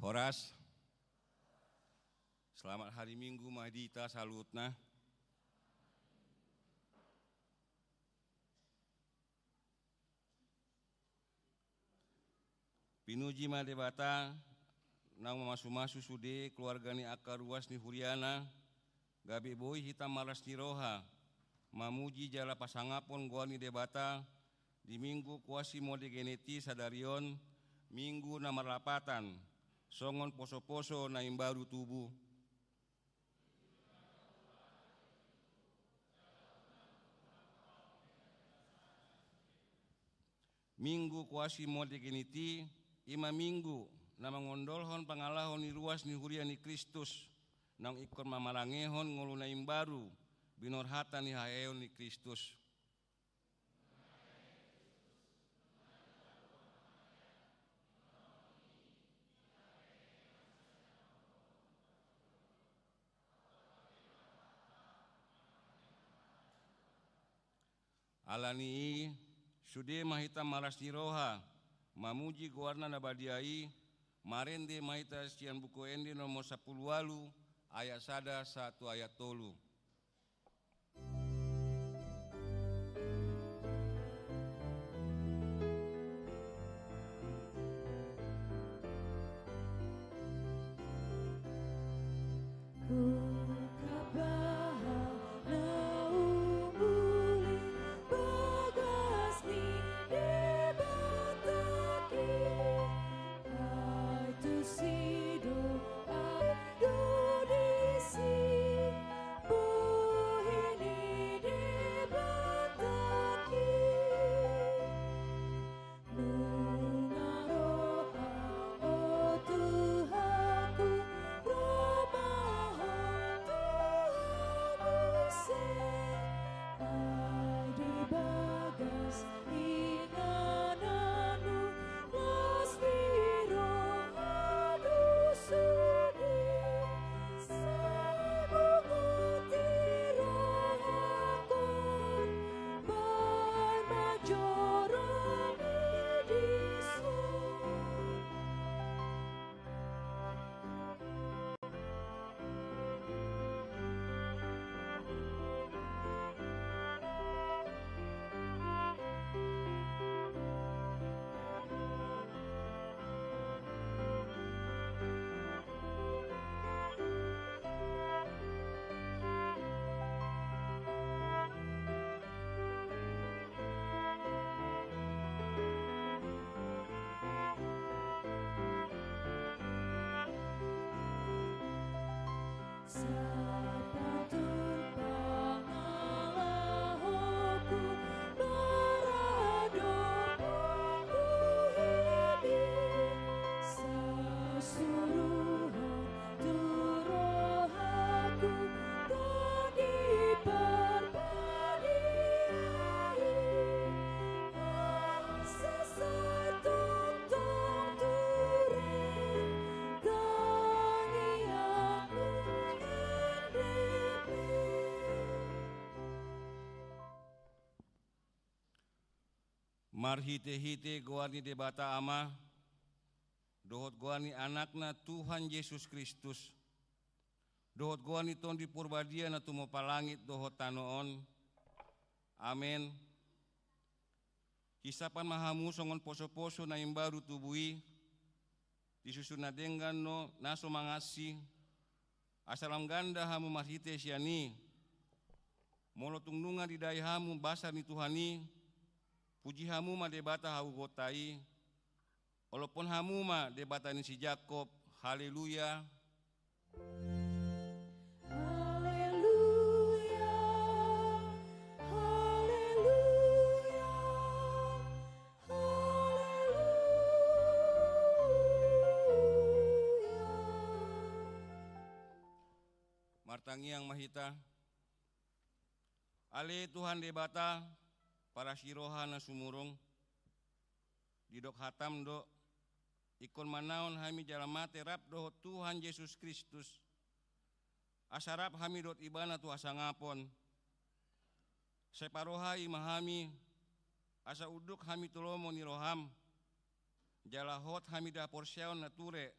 Horas, selamat hari Minggu Mahdita salutna. Pinuji madebata, nang mamasu-masu sude keluargani akar ruas ni Huriana, gabe boy hitam malas ni roha, mamuji jala pasangapon goani debata, di minggu kuasi mode geneti sadarion, minggu na marlapatan, songon poso-poso na imbaru tubuh. Minggu kuasi mode geneti, ima minggu na mangondolhon pangalahon ni ruas ni huria ni Kristus, nang ikon mamarangehon ngulu na imbaru, binorhata ni haeon ni Kristus. Alani sude mahita maras niroha, mamuji goarna nabadiai, marende mahita sian buku endi nomor 10 ayat 1 ayat 3. Marhite-hite goani debata ama, dohot goani anakna Tuhan Yesus Kristus, dohot goani ton di purbadia na tumo palangit dohot tanoon, amen. Hisapan mahamu songon poso-poso na imbaru tubui, disusun na denggan no naso mangasi, asalam ganda hamu marhite siani, molotung nunga di dai hamu basar ni Tuhani, puji hamu ma debata hau gotai, walaupun hamu ma debata ni si Jakob, haleluya. Haleluya, haleluya, haleluya. Martangiang mahita, ale Tuhan debata, para siroha na sumurong, didok hatam do, ikon manaon hami jalamate rap doh Tuhan Yesus Kristus, asarap hami dot ibana tu asangapon, separohai mahami, asa uduk hami tulomo ni roham, jalahot hami dah porsyaon na ture,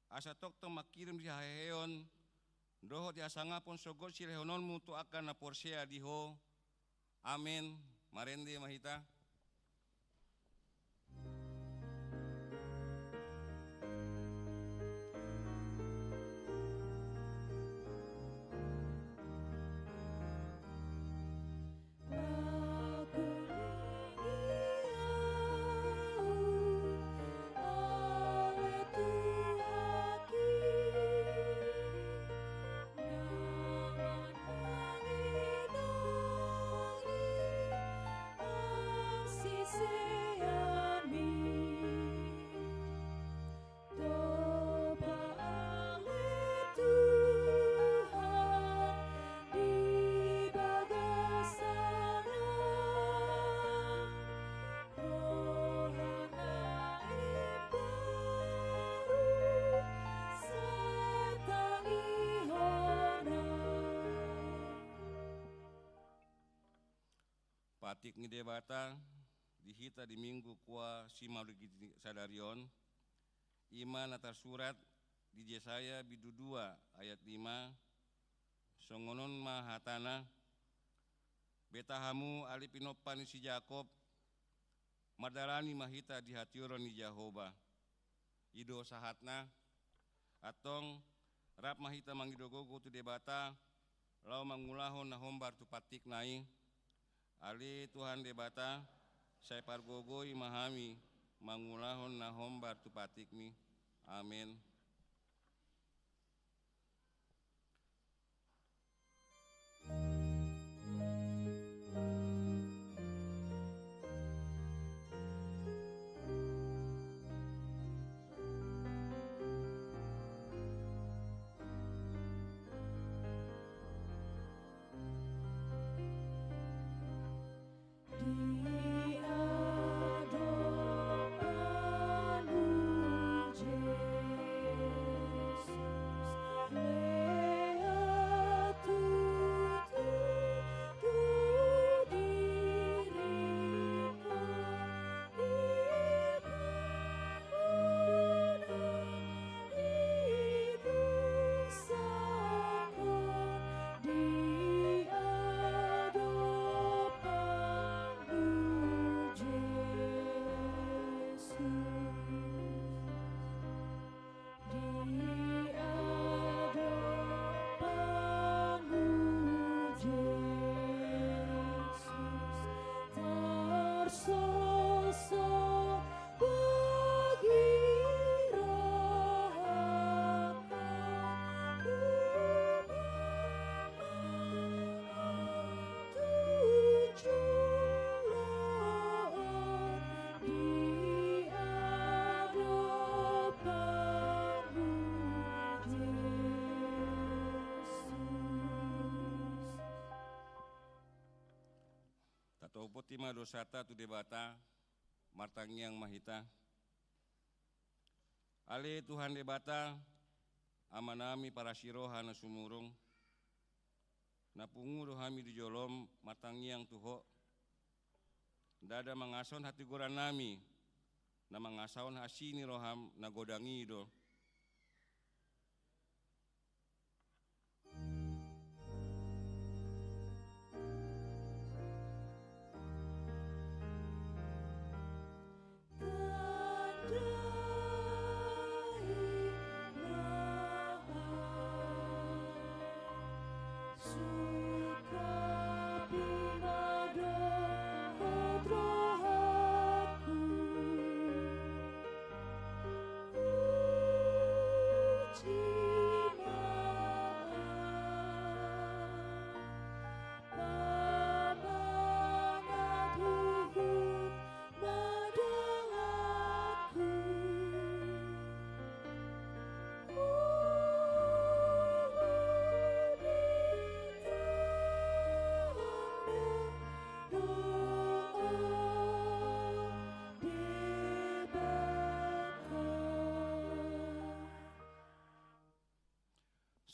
asa tokto makirim di haheon, doho di asangapon sogot silehononmu tu akan na porsea diho. Amin. Marende mahita. Patik ni debata dihita di minggu kua simalugi sadarion iman atar surat di Yesaya bidu 2 ayat 5 songonon mahatana betahamu alipinopan si Jakob madarani mahita di hatiuron ni Jehovah ido sahatna atong rap mahita mangidogogo tu debata lau mangulahon na hombar tu patik nai ali Tuhan debata saya pargogoi mahami mangulahon na hombar tu patikmi. Amin. Tima dosata tu debata martangiang mahita ale Tuhan debata amanami para siroha na sumurung na pungu dohami di jolom martangiang tuho dada mangason hati goran nami na mangasaon hasini roham na godangi do.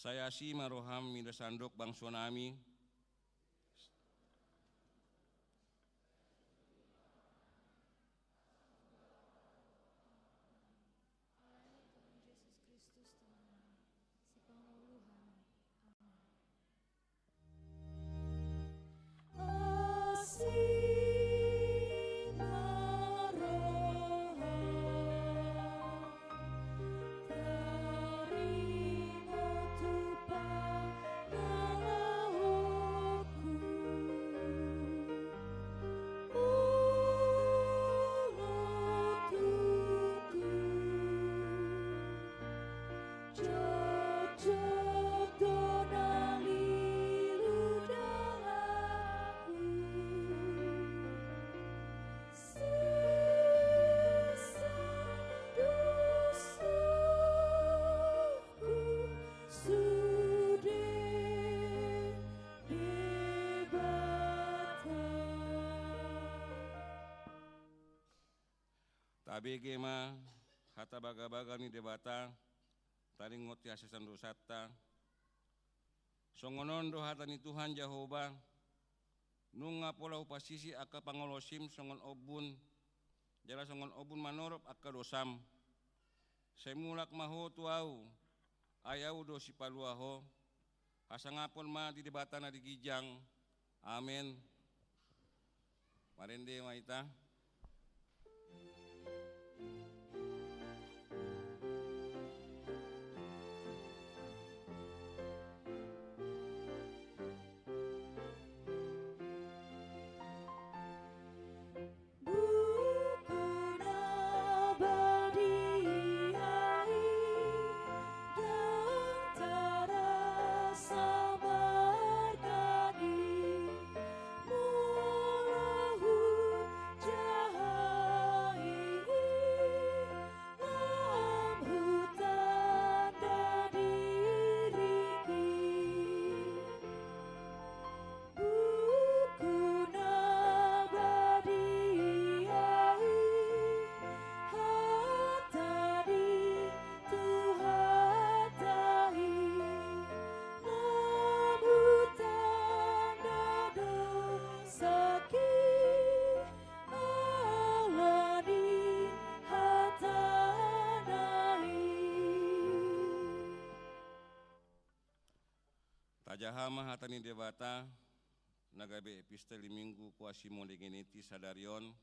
Saya si maroham mida sandok bangso nami. Yesus Kristus ABG ma hata baga-baga ni debata taringot ti asasan dosata songonondo hata ni Tuhan Jehovah nunga pola upasisi akka pangolosim songon obun jala songon obun manorop akka dosam semulak maho tuau ayau do si paluaho asangapon ma di debata na digijang amen marende maita. Tajahama hatani debata nagabe episteli minggu kuasi modegeniti sadarion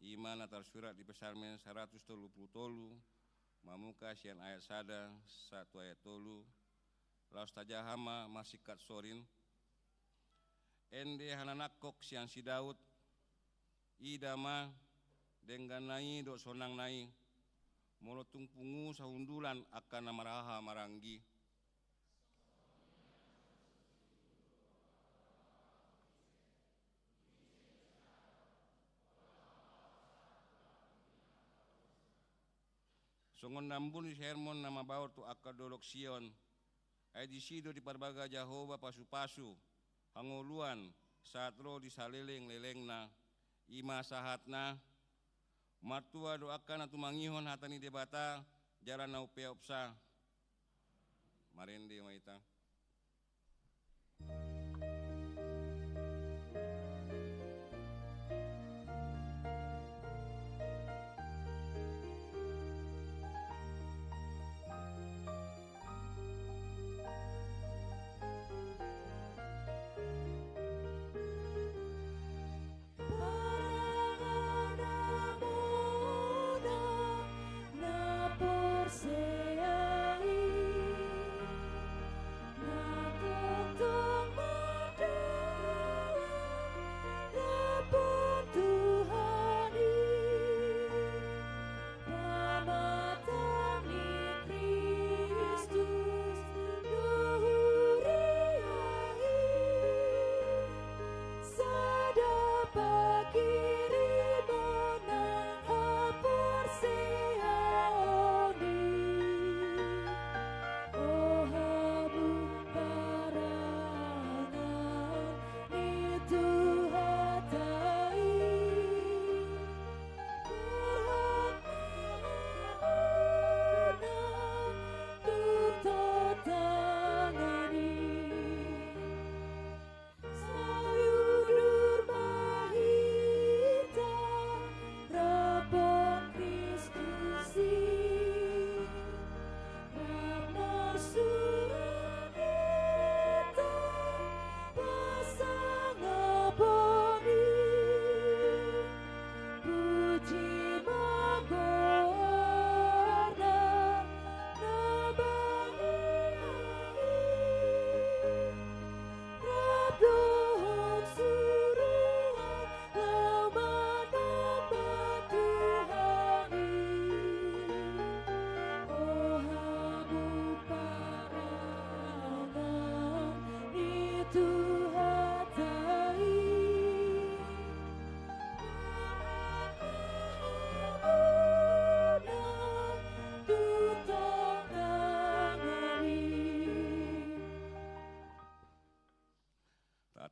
iman atar surat di Psalmen 133 mamuka sian ayat sada 1 ayat 3 laus tajahama masikat sorin ende hananakok sian si Daud idama dengganai do sonang nai molotung pungu sahundulan akan namaraha maranggi songon nambun si Hermon nama baur tu akka dolok Sion ay disido di parbaga Jehovah pasu-pasu hangoluan saat roh di saleleng lelengna ima sahatna matua doakan atu mangihon hatani debata jalan nau peopsa marende maita.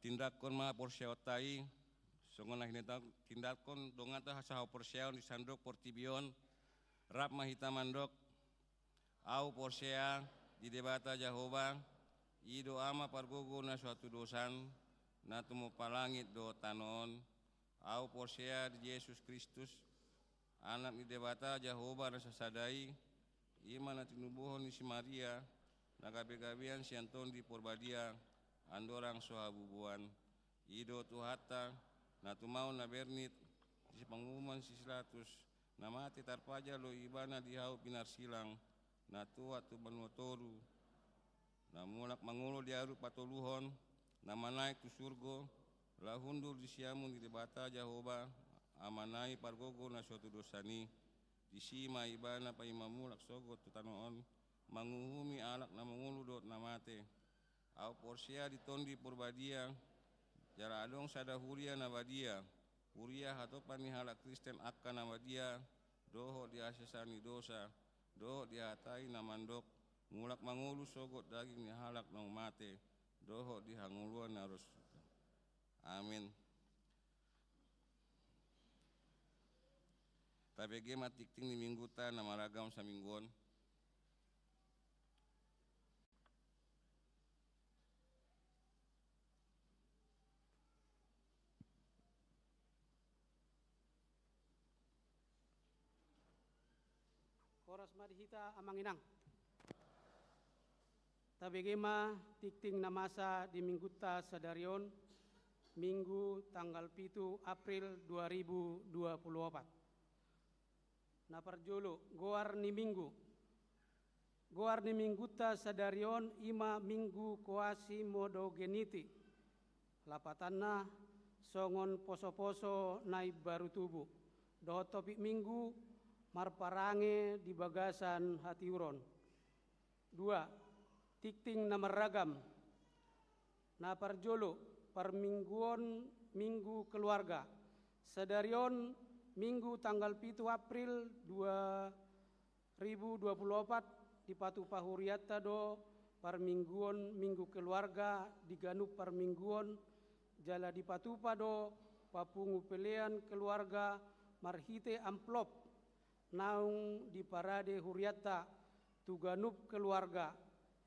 Tindakon ma porsyaotai Songon na tindakkon dongata hasaho porseaon di sandok portibion rap mahita mandok au porsea di debata Jehova ido ama pargogo na suatu dosan na tumo palangit do tanon au porsea di Yesus Kristus anak di debata Jehova na sasadai ima na tinubuhon ni si Maria na gabe-gabean si Anton di porbadia andorang sohabubuan ido tuhata na tumau na bernit si pengumuman si Silatus na mati tarpaja lo ibana di hau pinarsilang na tua tu manuotoru na mulak mangulo di aru patoluhon na manaik tu surgo la hundur di siamun di debata Jehova amanai pargogo na suatu dosani di sima ibana pa imamulak sogot tu tanoon manguhumi alak na mangulu dot na mate au porsia di tondi porbadia jara adong sada huria na badia huria hatopan ni halak Kristen akka na badia doho di asesani dosa doho di hatai na mandok mulak mangulu sogot daging ni halak na mate doho di hanguluan na ros. Amin. Tabege matikting ni mingguta na maragam sa mingguon. Koras madihita amanginang. Tabegema tikting namasa di mingguta sadarion Minggu tanggal 7 April 2024. Naparjolo goar ni mingguta sadarion ima minggu koasi modo geniti lapatanna songon poso-poso naib baru tubuh doho topik minggu marparange di bagasan hati uron. 2. Tikting namaragam naparjolo permingguon minggu keluarga sadarion Minggu tanggal 7 April 2024 di Patu Pahuriata do permingguon minggu keluarga di Ganup permingguon jala di Patupa do papungu pelean keluarga marhite amplop naung di parade Huriata tu Ganup keluarga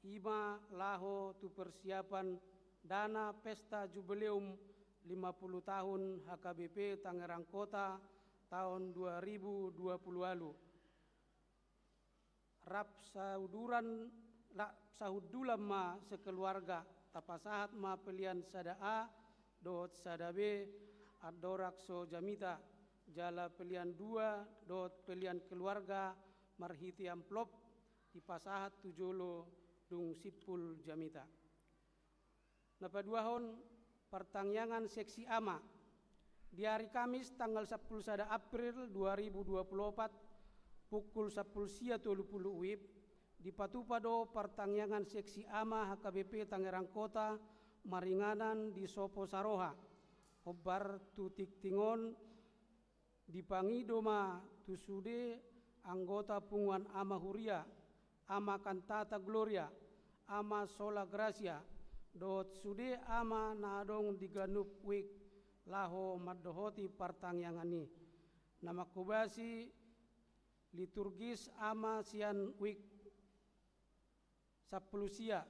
ima laho tu persiapan dana pesta jubileum 50 tahun HKBP Tangerang Kota tahun 2020 lalu. Rap sahudulam ma sekeluarga tapasahat ma pelian sada A dot sada B adorak so jamita jala pelian 2 dot pelian keluarga marhiti amplop tipasahat tujolo dung sipul jamita. Napaduahon pertangyangan seksi ama di hari Kamis tanggal 10 April 2024 pukul 10 sia 30 WIB di Patupado pertangyangan seksi ama HKBP Tangerang Kota maringanan di Sopo Saroha obar tu tiktingon di Pangidoma tu sude anggota punguan ama Huria ama Kantata Gloria ama Sola Gracia dot sude ama nadong di Ganup Wik laho madohoti partangyangani nama kubasi liturgis ama sian wik 10 sia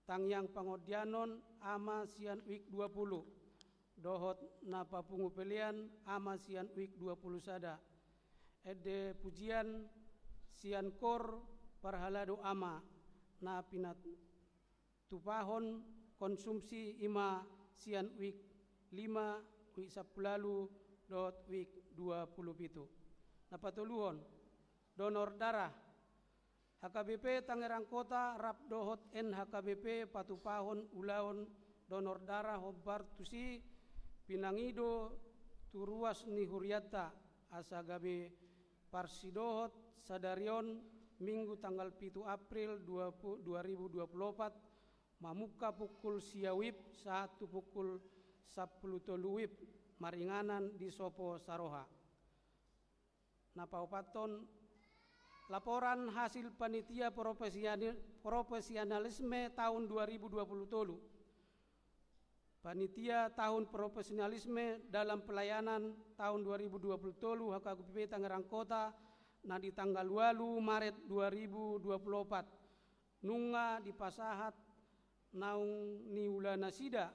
tangyang pangodianon ama sian wik 20 dohot na papungu pelian ama sian wik 20 sada ede pujian sian kor parhalado ama na pinat tupahon konsumsi ima sian wik 5 wik 10 dot wik 27. Napatuluhon donor darah HKBP Tangerang Kota rap dohot NHKBP patupahon ulaon donor darah hobar tusi pinangido turuas ni Huriata asagabe parsidohot sadarion Minggu tanggal 7 April 2024 mamuka pukul siawib 1 pukul 10 toluwib maringanan di Sopo Saroha. Napaupaton laporan hasil panitia profesionalisme tahun 2020 Panitia tahun profesionalisme dalam pelayanan tahun 2020 HKBP Tangerang Kota na di tanggal 8 Maret 2024 nunga di pasahat naung ni ulana sida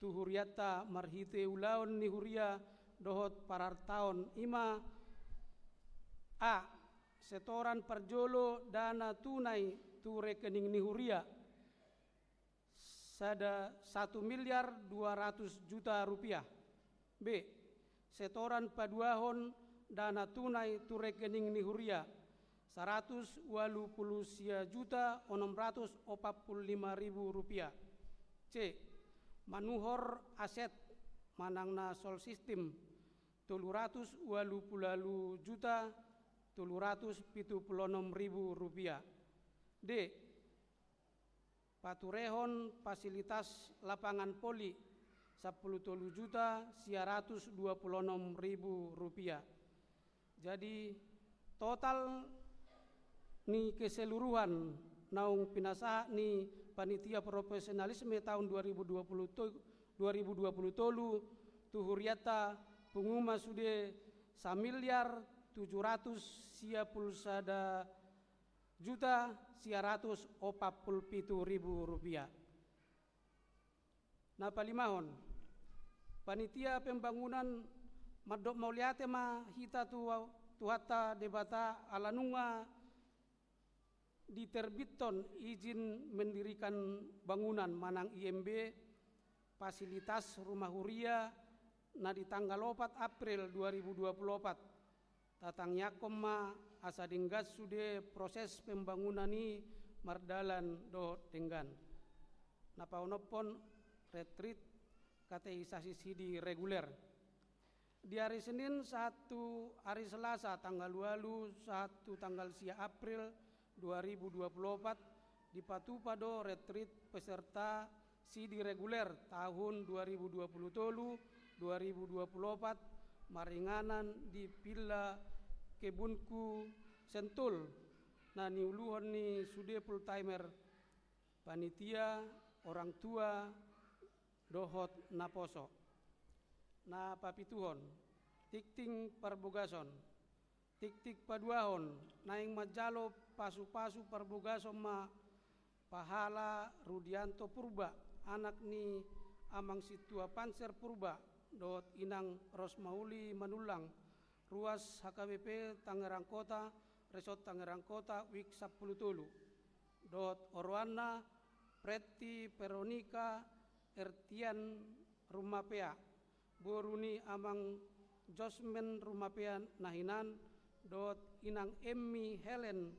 tuhuriata marhite ulaon ni huria dohot parar tahun ima a setoran perjolo dana tunai tu rekening ni huria sada 1.200.000.000 rupiah. B. Setoran paduahon dana tunai tu rekening ni huria 180.645.000 rupiah. C. Manuhor aset manangna sol sistem 380.776.000 rupiah. D. Paturehon fasilitas lapangan poli 10.726.000 rupiah. Jadi total ni keseluruhan naung pinasaha ni panitia profesionalisme tahun 2020 tolu tuhuriata penguma sude 1.741.147.000 rupiah. Na palimahon panitia pembangunan madok mauliate ma hita tuhata debata alanunga diterbitton izin mendirikan bangunan manang IMB fasilitas rumah huria na di tanggal 4 April 2024 tatang yakom ma asa denggas sude proses pembangunan ini mardalan do tenggan na paunopon retreat kateisasi sidi reguler di hari Senin 1 hari Selasa tanggal 2 tanggal 1 April 2024 di Patupado retreat peserta sidi reguler tahun 2020-2024 maringanan di Villa Kebunku Sentul na niuluhon ni sude full timer panitia orang tua dohot naposo na papituhon tikting parbogason tik-tik paduahon naing majalo pasu-pasu parbogason ma pahala Rudianto Purba anak ni amang situa Panser Purba dot inang Rosmauli Manulang ruas HKBP Tangerang Kota Resort Tangerang Kota wik 10 tolu dot Orwana Preti Veronica Ertian Rumapea Boruni amang Josmen Rumapea Nahinan dot inang Emmy Helen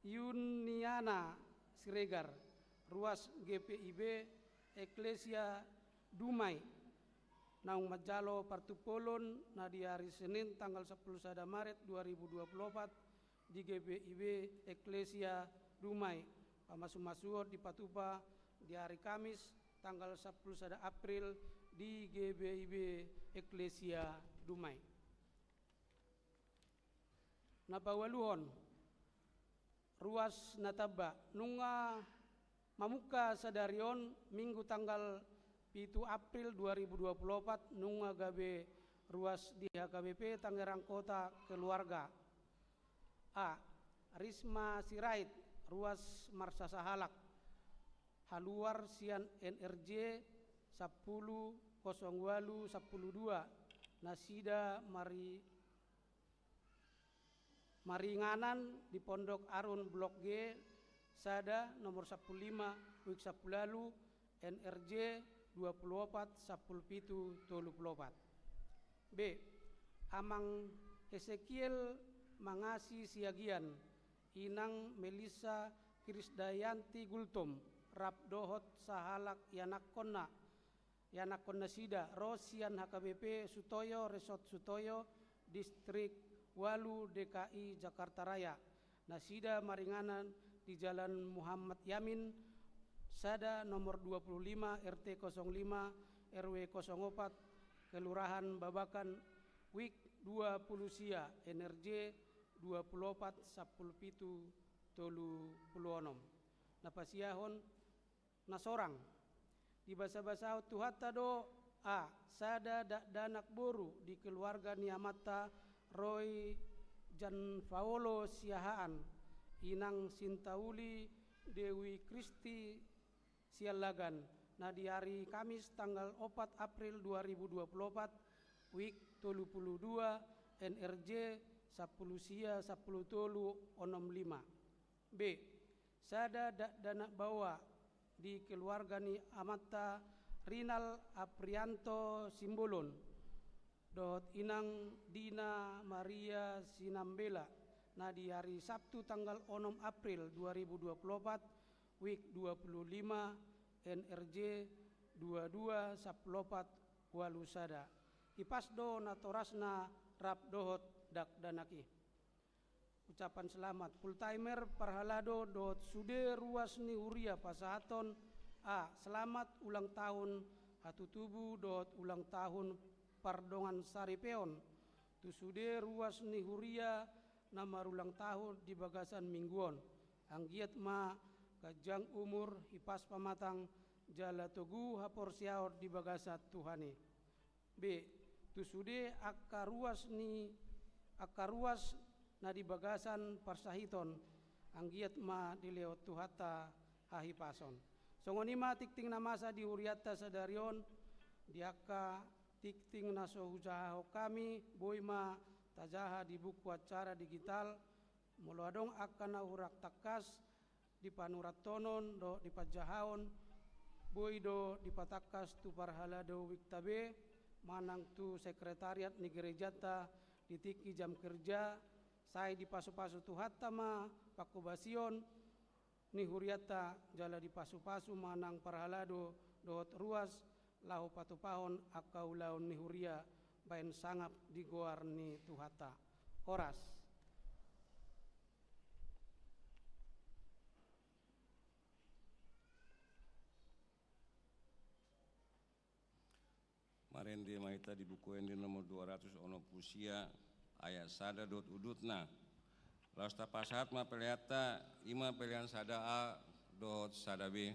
Yuniana Siregar ruas GPIB Eklesia Dumai naung majalo partupolon na di hari Senin tanggal 10 Maret 2024 di GPIB Eklesia Dumai pamasumasuor di Patupa di hari Kamis tanggal 10 April di GBIB Eklesia Dumai. Napawaluhon ruas nataba nunga mamuka sadarion minggu tanggal 7 April 2024 nunga gabe ruas di HKBP Tangerang Kota keluarga. A. Risma Sirait ruas Marsasa Halak haluar sian NRJ 10.08.12 Nasida Maringanan di Pondok Arun Blok G Sada nomor 15 wik 10 lalu NRJ 24.17.34. B. Amang Ezekiel Mangasi Siagian inang Melissa Krisdayanti Gultom Rap Dohot Sahalak Yanakonna Sida Rosian HKBP Sutoyo Resort Sutoyo Distrik Walu DKI Jakarta Raya Nasida Maringanan di Jalan Muhammad Yamin Sada nomor 25 RT 05 RW 04 Kelurahan Babakan Wik 20 Sia NRJ 24.17.36 Napasiahon nasorang Di basa-basa tuhata do A. Sada danak boru di keluarga niamata Roy Janfaolo Siahaan Inang Sintauli Dewi Kristi Sialagan. Nah di hari Kamis tanggal 4 April 2024 Wik 32 NRJ 10 sia 10 tolu 65. B. Sada danak bawa di keluarga ni amata Rinal Aprianto Simbolon dot Inang Dina Maria Sinambela. Nah di hari Sabtu tanggal 6 April 2024 Wik 25 NRJ 22 Saplopat Walusada. Ipasdo natorasna rap dohot dak danaki. Ucapan selamat full timer parhalado dot sude ruas ni huria pasahaton. A. Selamat ulang tahun hatu tubuh dot ulang tahun pardongan saripeon. Tu sude ruas ni huria nama ulang tahun di bagasan mingguon. Anggiat ma kajang umur hipas pamatang jala togu hapor siaor di bagasat Tuhane. B. Tu sude akaruas na di bagasan parsahiton. Anggiat ma dileo tuhata hahipason. Songonima tikting namasa di huriata sadarion diaka tikting naso hujaho kami boima tajaha di buku acara digital muluadong akana hurak takas di panurat tonon do di pajahaon boido di patakas tu parhalado wiktabe manang tu sekretariat ni gerejata di tiki jam kerja saya di pasu-pasu tu hatama pakubasion ni huriata jala di pasu-pasu manang parhalado dohot ruas lau patupahon akau laun ni huria bain sangap di goar ni tuhata. Oras. Marende maita di buku endi nomor 200 ono pusia ayat sada dot udutna. Laus tapasat ma peleata ima pelian sada A dot sada B.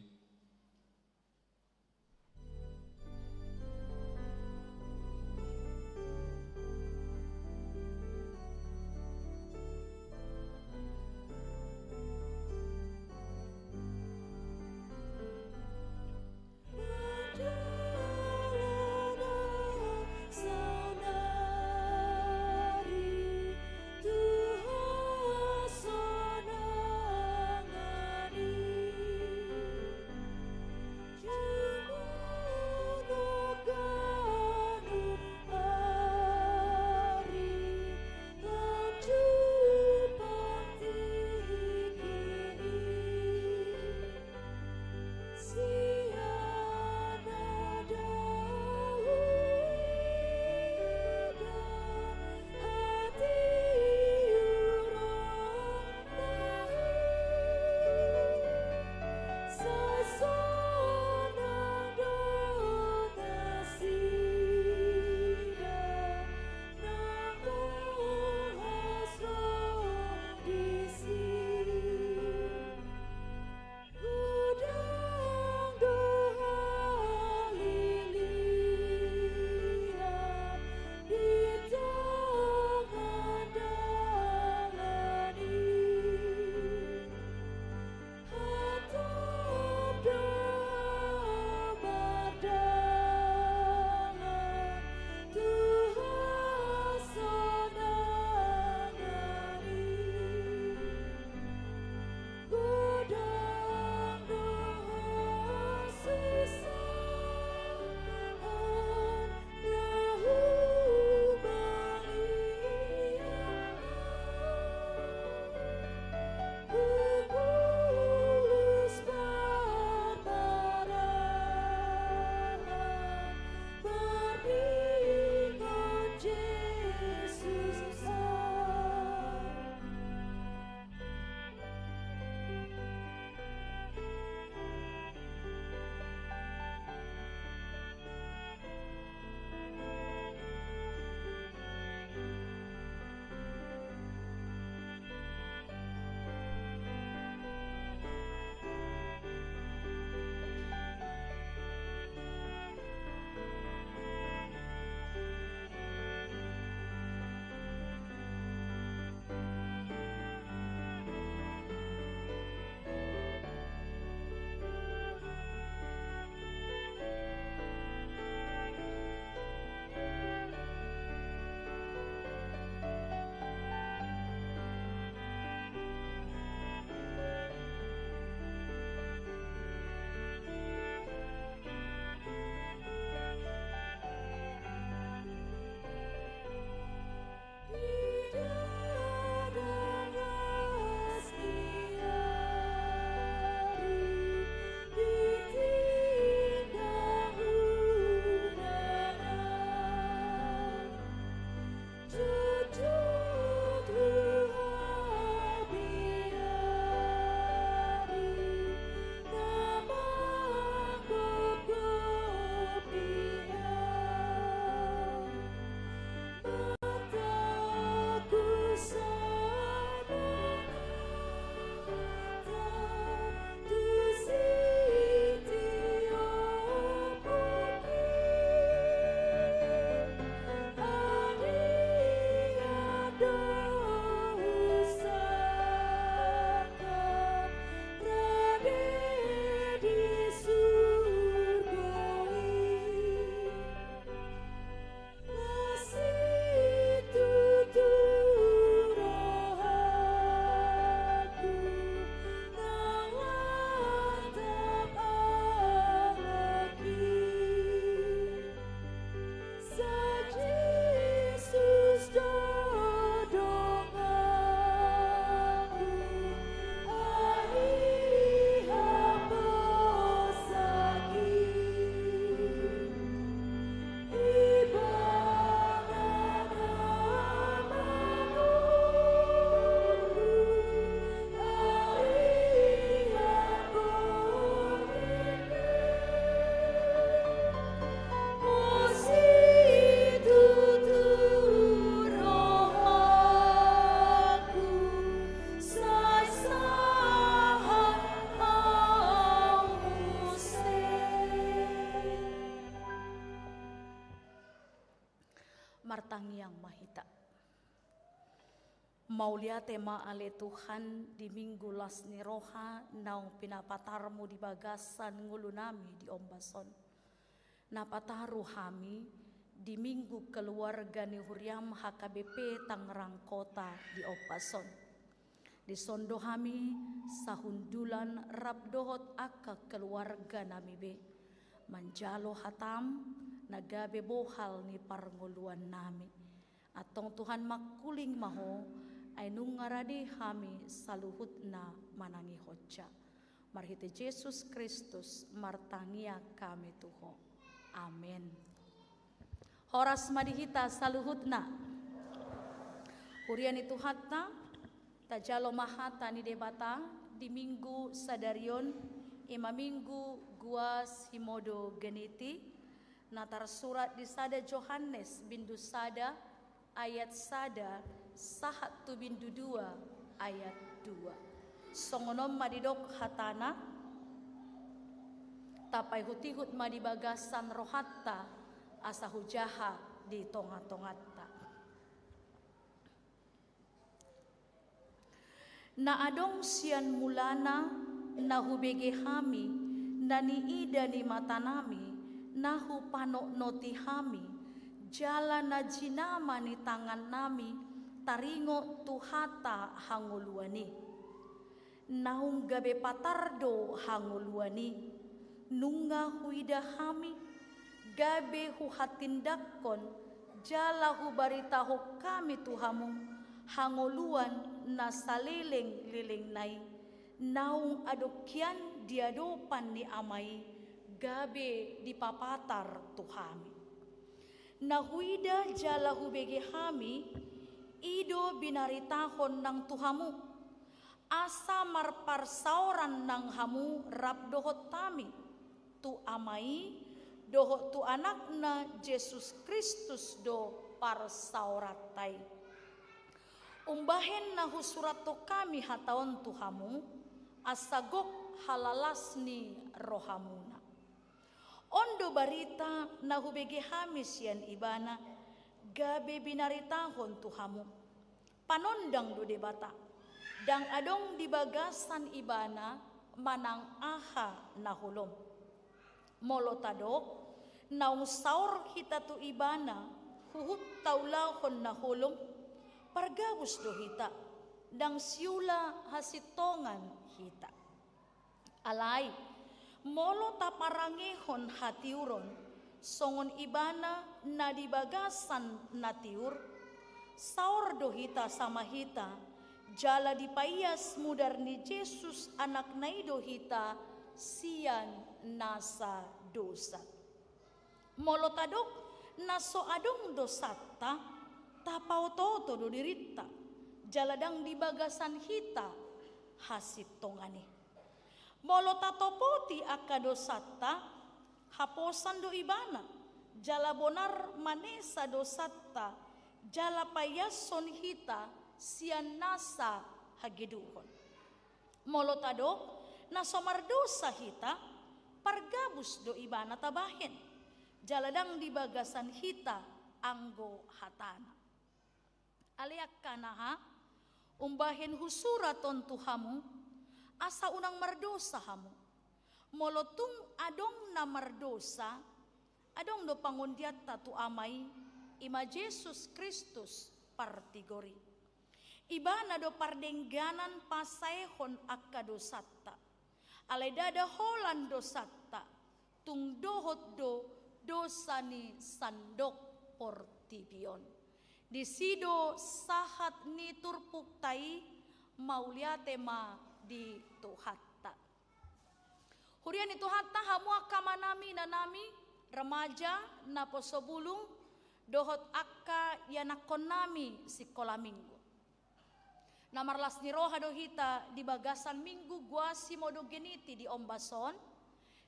Yang Mahita. Mauliate maale Tuhan di minggu lasni roha naung pinapatarmu di bagasan ngulu nami di Ombason. Napataru hami di minggu keluarga ni Huriam HKBP Tangerang Kota di Ombason. Di sondo hami sahundulan rabdohot aka keluarga nami be. Manjalo hatam nagabe bohal ni parnguluan nami. Atong Tuhan makuling maho ay nungaradi hami saluhutna manangi hotja. Marhite Yesus Kristus martangia kami tuho. Amin. Horas madihita saluhutna. Hurian itu hatta tajalo mahata ni debata di minggu sadarion ima minggu guas himodo geniti natar surat di sada Johannes bindu sada ayat sada sahat tu bindu 2 ayat 2. Songonom madidok hatana tapai hutihut madibagasan rohatta asa hujaha di tonga-tongatta. Na adong sian mulana nahubege hami nani ida ni matanami nahu panok noti hami jala na jinama ni tangan nami taringo tuhata hanguluani naung gabe patardo hanguluani nunga huida hami gabe huhatindakon jala hubaritaho kami tuhamu hanguluan na salileng-lileng nai naung adokyan diadopan ni amai gabe dipapatar tuhami nahuida jala hubege hami ido binaritahon ng tuhamu asa marparsauran ng hamu rabdohot tami tu amai dohot tu anak na Jesus Kristus do parsauratay umbahen na husurat to kami hataon tuhamu asagok halalas ni rohamuna ondo barita na hubege hamis yan ibana gabe binaritahon tuhamu panondang do debata dang adong dibagasan ibana manang aha na hulom molotadok naung saur hita tu ibana huhut taulahon na hulom pargabus do hita dang siula hasitongan hita alay molo taparangehon hatiuron songon ibana na dibagasan na tiur saur do hita sama hita jala dipayas mudar ni Jesus anak naido hita sian nasa dosa molotadok naso adong dosata tapau toto do dirita jaladang dibagasan hita hasitongani molotatopoti akadosata haposan do ibana jala bonar manesa dosata jala payason hita sian nasa hagiduhon molotado na somardosa hita pargabus do ibana tabahin jaladang dibagasan hita anggo hatana aliak kanaha umbahin husuraton tuhamu asa unang mardosa hamu molotung adong na mardosa adong do pangundiat tatu amai ima Jesus Kristus partigori ibana do pardengganan pasaehon akadosata aledada holan dosata tung dohot do dosani sandok portibion disido sahat ni turpuktai mauliate ma di tuhatta hurian itu hatta hamu akamanami nanami remaja na posobulung dohot akka yanakon nami sikola minggu namarlas ni roha dohita di bagasan minggu guasi modo geniti di Ombason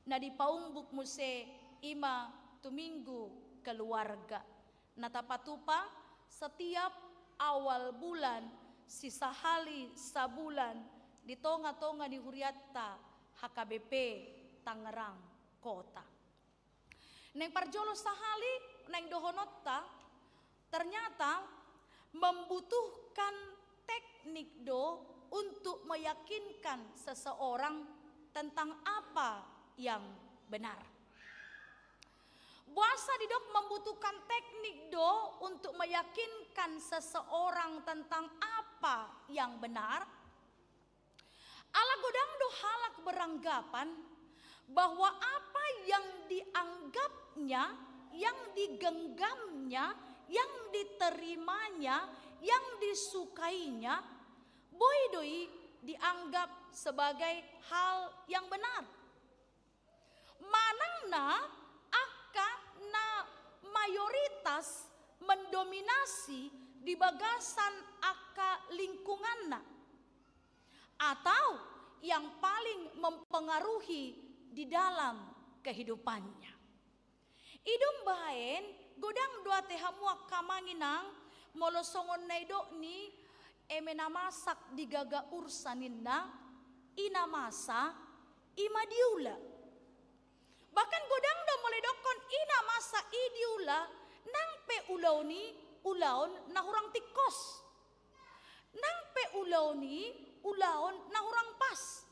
na di paumbuk muse ima tuminggu keluarga natapatupa setiap awal bulan sisa hali sabulan di tonga-tonga di Huriatta HKBP Tangerang Kota neng parjolo sahali neng dohonotta ternyata membutuhkan teknik untuk meyakinkan seseorang tentang apa yang benar. Puasa membutuhkan teknik untuk meyakinkan seseorang tentang apa yang benar. Allah godang halak beranggapan bahwa apa yang dianggapnya, yang digenggamnya, yang diterimanya, yang disukainya, boy dianggap sebagai hal yang benar. Manangna na mayoritas mendominasi di bagasan lingkunganna, atau yang paling mempengaruhi di dalam kehidupannya. Idum baen godang dua tehamua kamanginang molosongon naido ni emena masak digaga ursaninna ina masa imadiula. Bahkan godang do mulai dokon ina masa idiula nang pe ulaon na hurang tikos. Nang pe ulaon na hurang pas.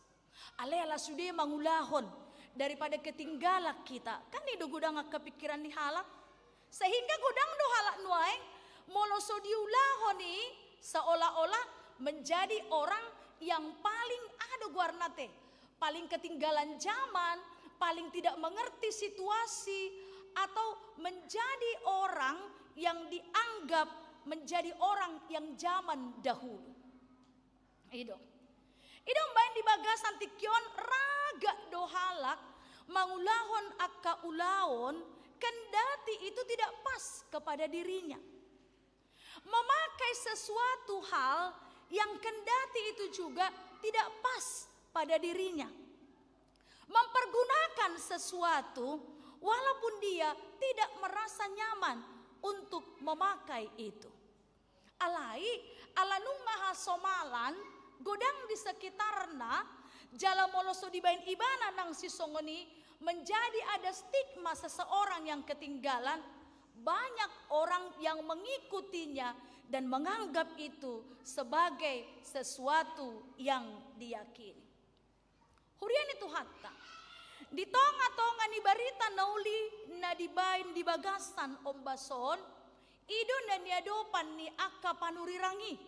Alela sudah mangulahon daripada ketinggalan kita. Kan itu godang kepikiran di halak. Sehingga godang do halak nuaeng moloso diulahon ni seolah-olah menjadi orang yang paling guarnate, paling ketinggalan zaman, paling tidak mengerti situasi, atau menjadi orang yang dianggap menjadi orang yang zaman dahulu. Idong bain di bagasan tikyon raga dohalak mangulahon ulaon kendati itu tidak pas kepada dirinya. Memakai sesuatu hal yang kendati itu juga tidak pas pada dirinya. Mempergunakan sesuatu walaupun dia tidak merasa nyaman untuk memakai itu. Alanung maha somalan godang di sekitarna jala moloso dibain ibana nang sisongoni menjadi ada stigma seseorang yang ketinggalan. Banyak orang yang mengikutinya dan menganggap itu sebagai sesuatu yang diyakini. Hurian itu hatta di tonga-tonga ni barita nauli na dibain di bagasan ombason idon dan niadopan ni akka panurirangi.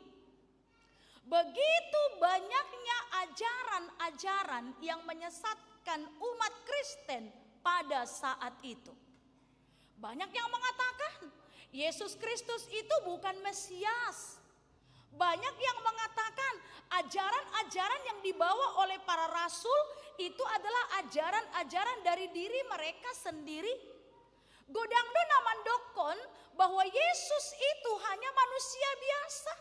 Begitu banyaknya ajaran-ajaran yang menyesatkan umat Kristen pada saat itu. Banyak yang mengatakan Yesus Kristus itu bukan Mesias. Banyak yang mengatakan ajaran-ajaran yang dibawa oleh para rasul itu adalah ajaran-ajaran dari diri mereka sendiri. Godangdo namandokon bahwa Yesus itu hanya manusia biasa.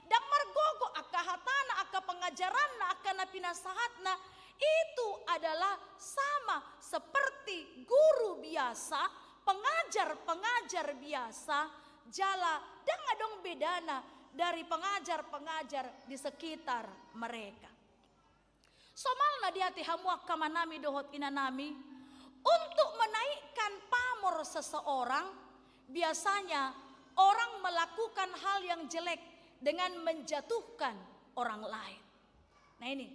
Dan margogo akahatana aka pengajaranna aka napinasahatna itu adalah sama seperti guru biasa, pengajar-pengajar biasa, jala dan ngadong bedana dari pengajar-pengajar di sekitar mereka. Somalna di hati hamua kamanami dohot inanami untuk menaikkan pamor seseorang, biasanya orang melakukan hal yang jelek dengan menjatuhkan orang lain. Nah ini,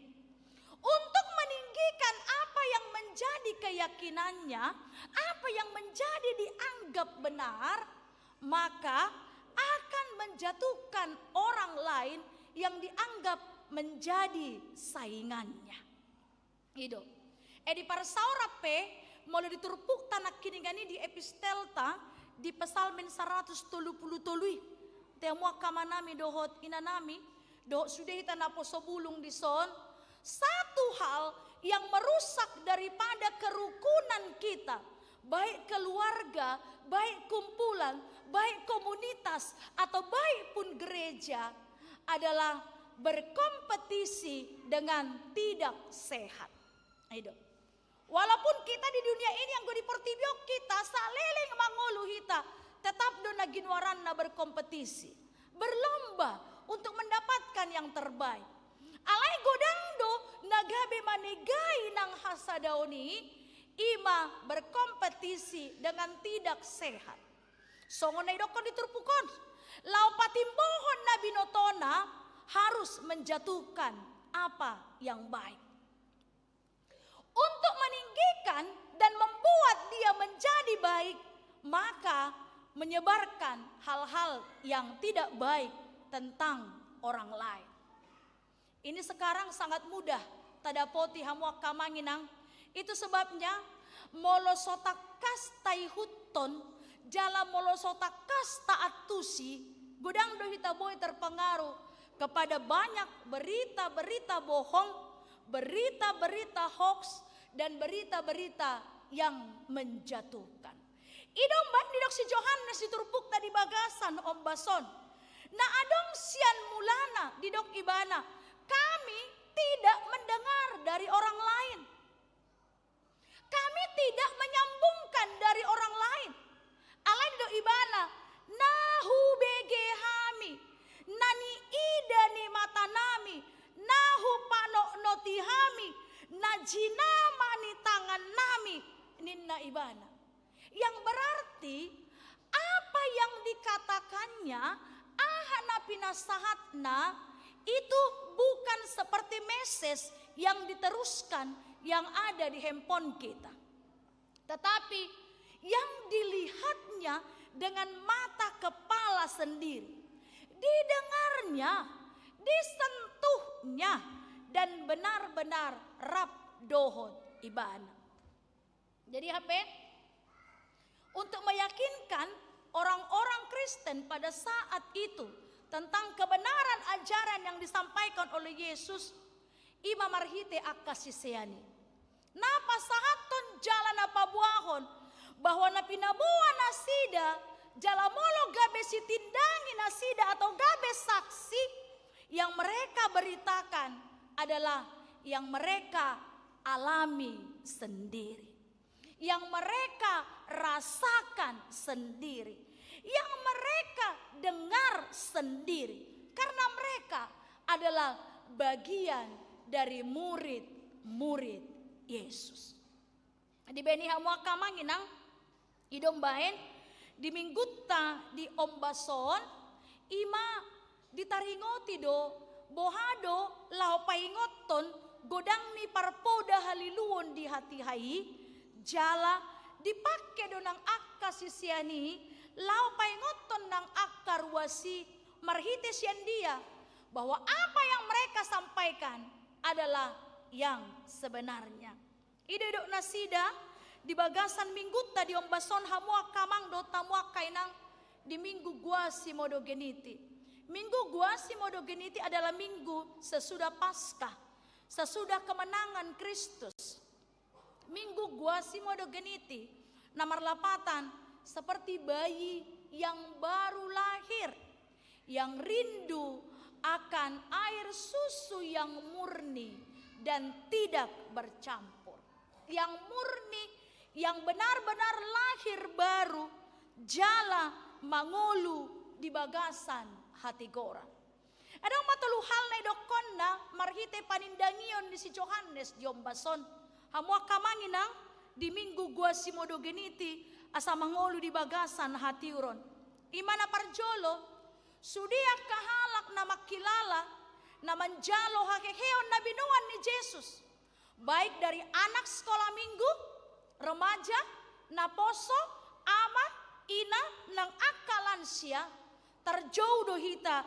untuk meninggikan apa yang menjadi keyakinannya, apa yang menjadi dianggap benar, maka akan menjatuhkan orang lain yang dianggap menjadi saingannya. Itu. Di parsaurape mulai diturpuk tanah kiningani di epistelta di Pesalmin 133. Temua kamanami dohot inanami dohot sudah hitana posobulung di son. Satu hal yang merusak daripada kerukunan kita, baik keluarga, baik kumpulan, baik komunitas, atau baik pun gereja, adalah berkompetisi dengan tidak sehat. Ayo. Walaupun kita di dunia ini yang gue dipertibiok kita saleling mangulu hita, tetap do naginwaranna berkompetisi, berlomba untuk mendapatkan yang terbaik. Alai godangdo nagabe manegai nang hasadaoni ima berkompetisi dengan tidak sehat. Songon na idokon diturpukon. Lau patimbohon na binotona harus menjatuhkan apa yang baik. Untuk meninggikan dan membuat dia menjadi baik, maka menyebarkan hal-hal yang tidak baik tentang orang lain. Ini sekarang sangat mudah tadapoti hamuak kamanginang. Itu sebabnya molosota kastai huton jala molosota kasta atusi gudang dohita boy terpengaruh kepada banyak berita-berita bohong, berita-berita hoax, dan berita-berita yang menjatuhkan. Idong ban didok si Johannes diturpuk tadi bagasan Om Bason. Na adong sian mulana didok ibana. Kami tidak mendengar dari orang lain. Kami tidak menyambungkan dari orang lain. Alai didok ibana. Nahu bege hami. Nani ida ni mata nami. Nahu panok noti hami. Najinama ni tangan nami. Ninna ibana. Yang berarti apa yang dikatakannya ahana pinasahatna itu bukan seperti message yang diteruskan yang ada di handphone kita. Tetapi yang dilihatnya dengan mata kepala sendiri. Didengarnya, disentuhnya, dan benar-benar rap dohon ibana. Jadi apa? Untuk meyakinkan orang-orang Kristen pada saat itu tentang kebenaran ajaran yang disampaikan oleh Yesus, Imam Marhite akasiseani. Napa sahaton jalan apa buahon bahwa napinabuah nasida jalamolo gabe sitindangi nasida atau gabe saksi yang mereka beritakan adalah yang mereka alami sendiri. Yang mereka rasakan sendiri, yang mereka dengar sendiri, karena mereka adalah bagian dari murid-murid Yesus. Di beni hamua kamanginang idong baen di mingguta di ombason ima ditaringoti do bohado lao paingoton godang ni parpoda haliluon di hati hai. Jala dipakai donang akka sisiani lau paingoton nang akka ruasi marhite sian dia bahwa apa yang mereka sampaikan adalah yang sebenarnya. Ide dok nasida di bagasan minggu tadi ombason hamua kamang do tamua kainang di minggu guasi modogeniti. Minggu guasi modogeniti adalah minggu sesudah Paskah, sesudah kemenangan Kristus. Minggu guasi modogeniti nomor 8 seperti bayi yang baru lahir yang rindu akan air susu yang murni dan tidak bercampur, yang murni, yang benar-benar lahir baru jala mangolu di bagasan hati gora. Ada matulu hal na idokonna marhite panindangion di si Johannes di ombason. Hamua kamanginang di minggu guasi modogeniti asa mangolu di bagasan hatiuron. Imana parjolo sudia kahalak na makilala na manjalo hakeheon na binuan ni Jesus. Baik dari anak sekolah minggu, remaja, naposo, ama, ina, nang akalansia, terjauh hita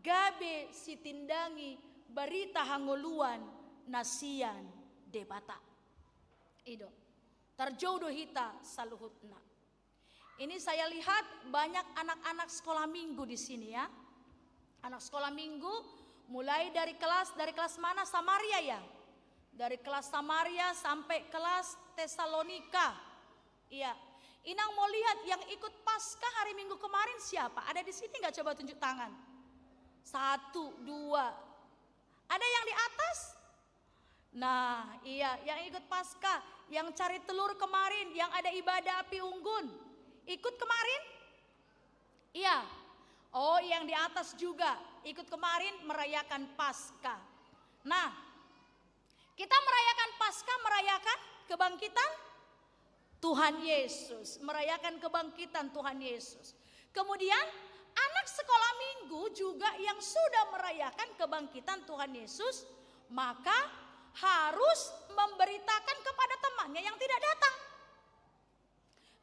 gabe sitindangi berita hangoluan nasian debata. Ido, terjodoh hita saluhutna. Ini saya lihat banyak anak-anak sekolah minggu di sini ya. Anak sekolah minggu mulai dari kelas mana Samaria ya? Dari kelas Samaria sampai kelas Tesalonika. Iya. Inang mau lihat yang ikut Paskah hari Minggu kemarin siapa? Ada di sini nggak? Coba tunjuk tangan. 1, 2. Ada yang di atas? Nah, iya, yang ikut Paskah, yang cari telur kemarin, yang ada ibadah api unggun, ikut kemarin? Iya. Oh, yang di atas juga ikut kemarin merayakan Paskah. Nah, kita merayakan Paskah, merayakan kebangkitan Tuhan Yesus, merayakan kebangkitan Tuhan Yesus. Kemudian anak sekolah minggu juga yang sudah merayakan kebangkitan Tuhan Yesus, maka harus memberitakan kepada temannya yang tidak datang.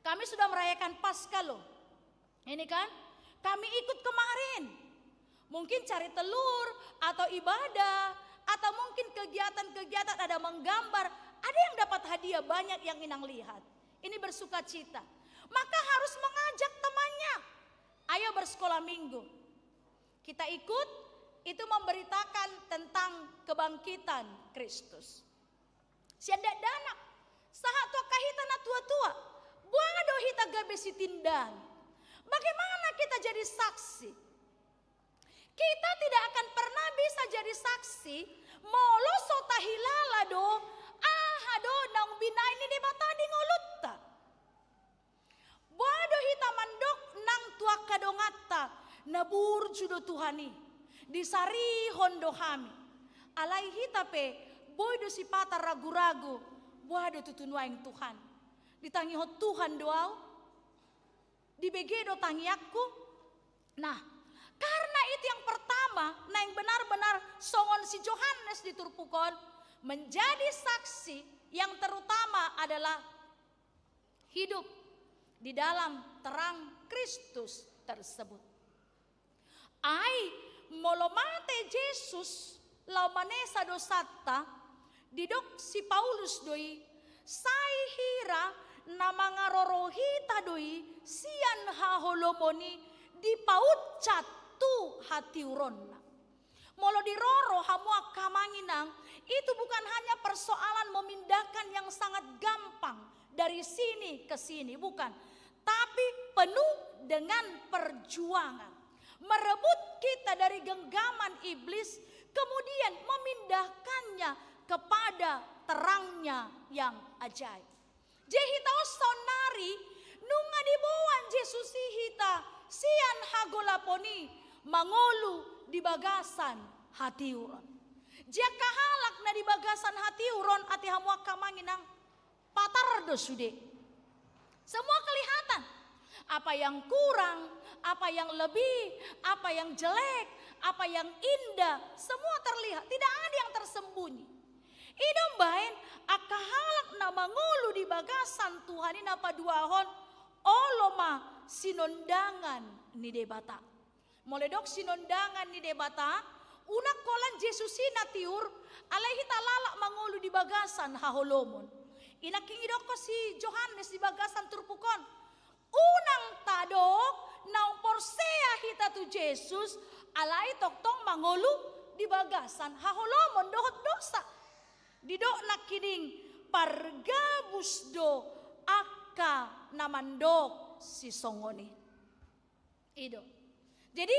Kami sudah merayakan Paskah loh. Ini kan, kami ikut kemarin. Mungkin cari telur atau ibadah, atau mungkin kegiatan-kegiatan ada menggambar, ada yang dapat hadiah banyak yang Inang lihat. Ini bersuka cita. Maka harus mengajak temannya. Ayo bersekolah minggu. Kita ikut, itu memberitakan tentang kebangkitan Kristus. Sianda dana, sahat tua kahita na tua-tua, buado hita gabe si tindan. Bagaimana kita jadi saksi? Kita tidak akan pernah bisa jadi saksi molo sotahilala do ahado nang binay ni debata di ngolutta. Buado hita mandok nang tua kadongata naburju do Tuhani disari hondo kami. Alai hita pe boydo si pata ragu-ragu buado tutunuaing Tuhan. Ditangi ho Tuhan doau dibegedo tangiakku. Nah, karena itu yang pertama, nah yang benar-benar songon si Yohanes diturpukon menjadi saksi yang terutama adalah hidup di dalam terang Kristus tersebut. Ai molomate Yesus laumanesa dosata didok si Paulus doi sai hira namangarorohita doi sian haholomoni dipaucat tu hati uronna. Molo diroro hamua kamanginang itu bukan hanya persoalan memindahkan yang sangat gampang dari sini ke sini, bukan. Tapi penuh dengan perjuangan. Merebut kita dari genggaman iblis, kemudian memindahkannya kepada terangnya yang ajaib. Jehitao sonari nunga dibuan Yesus hita sian hagolaponi mangolu di bagasan hati uron. Jika halak na di bagasan hati uron ati hamua kamanginang patardo sude. Semua kelihatan. Apa yang kurang, apa yang lebih, apa yang jelek, apa yang indah, semua terlihat. Tidak ada yang tersembunyi. Idom bain akahalak na mangulu di bagasan Tuhan ini apa duahon oloma sinondangan ni debata. Moledok sinondangan ni debata, unak kolan Jesusina tiur, alaihi talala mangulu di bagasan haholomon. Inaking idoko si Yohanes di bagasan turpukon. Unang tadok naung porsea hita tu Jesus, alai toktong mangulu di bagasan haholomon dohot dosa. Didok nakining pargabus do aka namandok si songoni. Ido. Jadi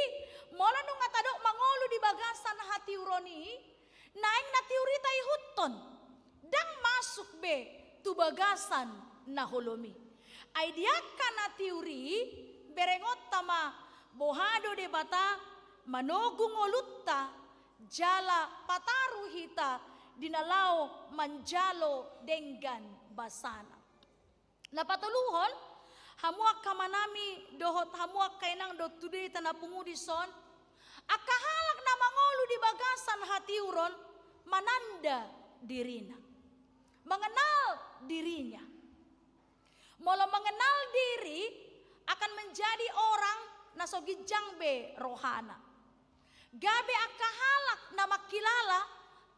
mola nung ngatadok mangolu di bagasan hati uroni, naing natiurita ihuton, dang masuk be tu bagasan naholomi. Aidiaka natiuri berengot tama bohado de bata manogung olutta jala pataru hita dinalao manjalo denggan basana. Napatuluhon hamuak kamanami dohot hamuak kainang dot today tanapungudison akahalak na mangolu di bagasan hati uron mananda dirina. Mengenal dirinya. Mula mengenal diri akan menjadi orang nasogijang be rohana. Gabe akahalak na makilala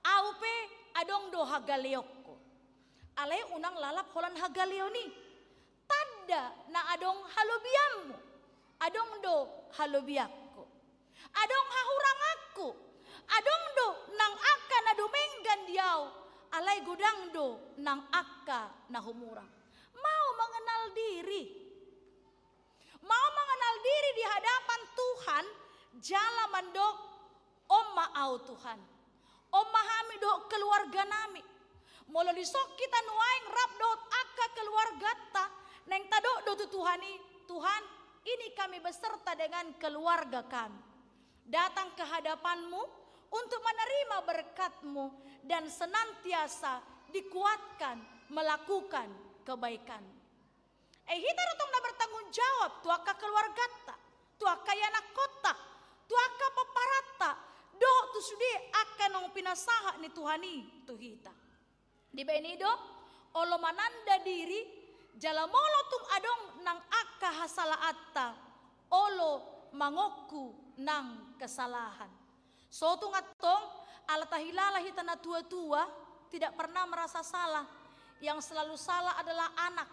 aupe adong do hagaleokko. Alay unang lalap holan hagaleoni. Tanda na adong halobiammu. Adong do halobiakko. Adong hahurangakku. Adong do nang akka na dumenggan diaw. Alay gudang do nang akka na humurang. Mau mengenal diri. Mau mengenal diri di hadapan Tuhan. Jala mandok omma au Tuhan. Omma hami do keluarga nami. Mula disok kita nuaing rap dot akka keluarga ta. Neng tadok do Tuhani. Tuhan ini kami beserta dengan keluarga kami. Datang ke hadapanmu untuk menerima berkat-Mu dan senantiasa dikuatkan melakukan kebaikan. Hita datang na bertanggung jawab, tuaka keluarga ta, tuaka anak kota, tuaka paparata, do tu sudi akan nong pinasaha ni Tuhani tu hita. Di benido, olo mananda diri, jalamolo tung adong nang aka hasalaata, olo mangoku nang kesalahan. So tung atong alatahilala hita na tua-tua tidak pernah merasa salah. Yang selalu salah adalah anak.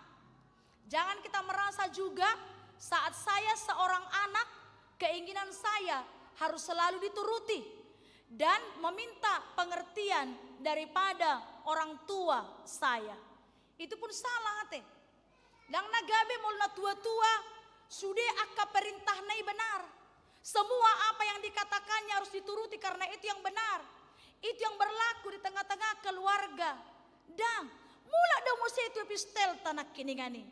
Jangan kita merasa juga saat saya seorang anak, keinginan saya harus selalu dituruti dan meminta pengertian daripada orang tua saya. Itu pun salah ate. Dang nagabe mulna tua-tua sudah aka perintah nai benar. Semua apa yang dikatakannya harus dituruti karena itu yang benar. Itu yang berlaku di tengah-tengah keluarga. Dan mula dong musi itu epistel tanak kiningani.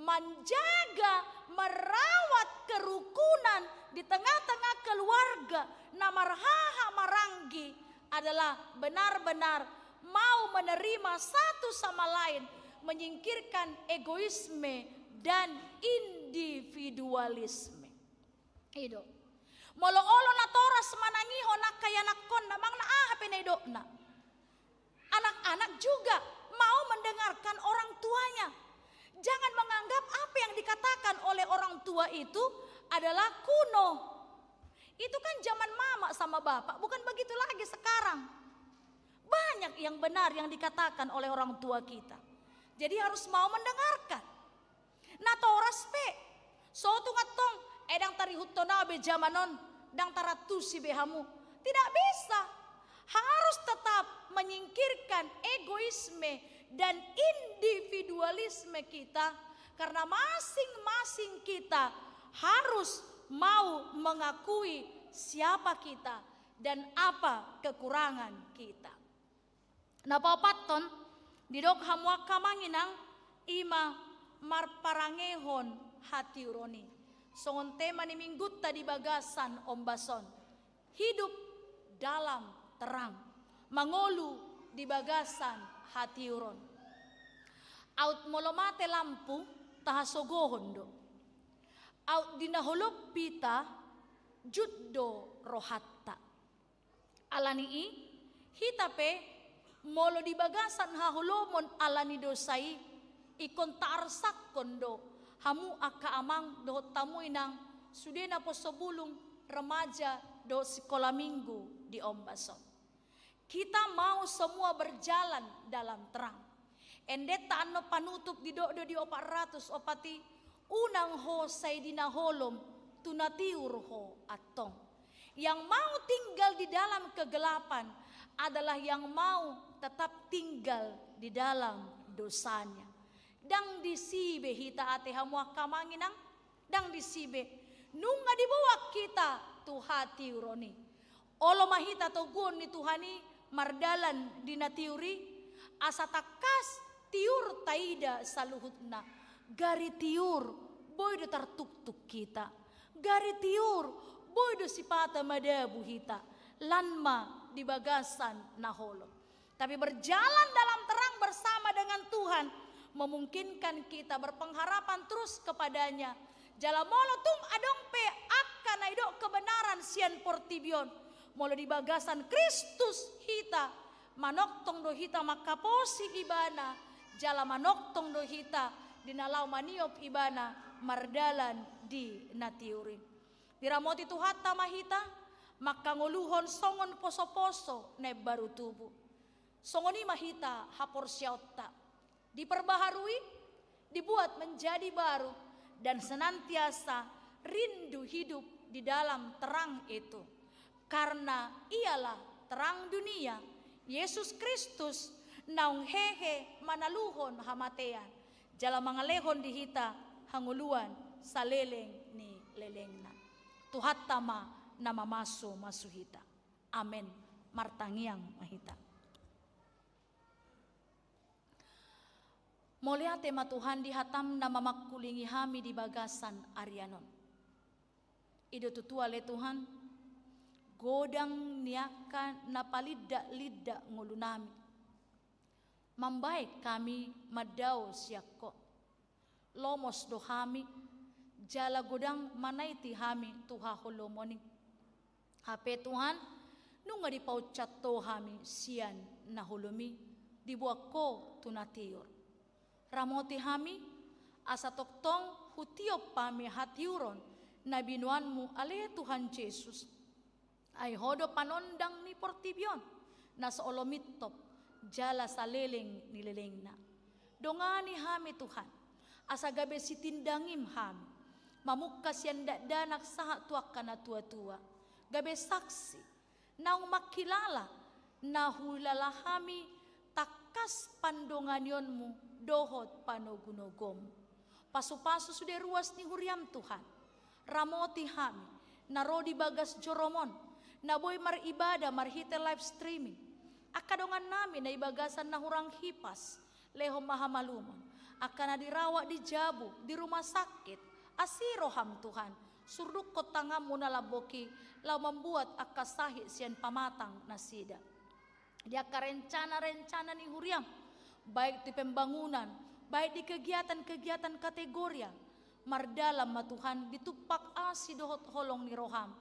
Menjaga, merawat kerukunan di tengah-tengah keluarga. Namarhaha maranggi adalah benar-benar mau menerima satu sama lain. Menyingkirkan egoisme dan individualisme. Itu. Molo-olo na toras manangiho na kaya nakon namang naaha pinaido na. Anak-anak juga mau mendengarkan orang tuanya. Jangan menganggap apa yang dikatakan oleh orang tua itu adalah kuno. Itu kan zaman mama sama bapak, bukan begitu lagi sekarang. Banyak yang benar yang dikatakan oleh orang tua kita. Jadi harus mau mendengarkan. Nah toras pe, so tungatong edang tarihutonabe zamanon dang taratusi behamu. Tidak bisa. Harus tetap menyingkirkan egoisme dan individualisme kita. Karena masing-masing kita harus mau mengakui siapa kita dan apa kekurangan kita. Napapaton didok hamwa kamanginang ima marparangehon hati uroni. Songon tema ni minggut tadi bagasan ombason. Hidup dalam terang, mangolu di bagasan hati uron. Out molomate lampu tahasogohon do. Out dinahulop pita juddo rohatta. Alani i hitape molo di bagasan hahulomon alani dosai ikon taarsak kondo hamu aka amang do tamu inang sudena po sebulung remaja do sekolah minggu di Ombason. Kita mau semua berjalan dalam terang. Endeta ano panutup di do di 400 opati unang ho say dinaholom tunatiur ho atong. Yang mau tinggal di dalam kegelapan adalah yang mau tetap tinggal di dalam dosanya. Dang disibe hita ate hamwa kamanginang, dang disibe nunga dibawa kita tu hati uroni. Olo mahita to gun ni Tuhani mardalan dinatiuri asa takas tiur taida saluhutna. Gari tiur boy do tartuk-tuk kita. Gari tiur boy do sipata madabu hita. Lanma di bagasan naholo. Tapi berjalan dalam terang bersama dengan Tuhan memungkinkan kita berpengharapan terus kepadanya. Jalamolo tung adong pe akan aido kebenaran sian portibion. Molo di bagasan Kristus hita manoktong do hita makaposi ibana. Jala manoktong do hita dinalau maniop ibana mardalan di natiuri. Diramoti tuhata mahita makanguluhon songon poso-poso ne baru tubuh. Songoni mahita hapor syauta. Diperbaharui, dibuat menjadi baru dan senantiasa rindu hidup di dalam terang itu. Karena ialah terang dunia, Yesus Kristus naung hehe manaluhon hamatean. Jala mangalehon dihita hanguluan saleleng ni lelengna. Tuhat tama nama masuhita. Amen. Martangiang mahita. Mulia tema Tuhan dihatam nama makulingi hami di bagasan Arianon. Ido tutua le Tuhan, godang niaka napalida-lida ngulunami. Mambaik kami madao siako. lomos do hami, jala godang manaiti hami tuha holomoni. Hape Tuhan, nunga di paucat to hami sian na holomi, dibuak ko tunatiyor. Ramoti hami, asa toktong hutiop pami hatiuron, na binuanmu ale Tuhan Yesus. Ay hodo panondang ni portibyon, na sa olomitop, jala sa leleng nileleng na. Dongani hami Tuhan, asa gabe sitindangim hami, mamukas yan danak saha tuak kana tua-tua, gabe saksi, naung makilala, na hulala hami, takas pandonganionmu, dohot panogunogom. Paso-paso sudah ruas ni huriam Tuhan, ramoti hami, narodi bagas joromon, na boy maribada marhite live streaming, akadongan namin na ibagasan na hurang hipas, leho mahamalumon, akan na dirawat di jabu, di rumah sakit, asiroham Tuhan, surduk ko tangamu na laboki, lau membuat akasahi sian pamatang nasida. Dia rencana-rencana ni huriam, baik di pembangunan, baik di kegiatan-kegiatan kategoria, mardalam ma Tuhan ditupak asi dohot holong ni roham,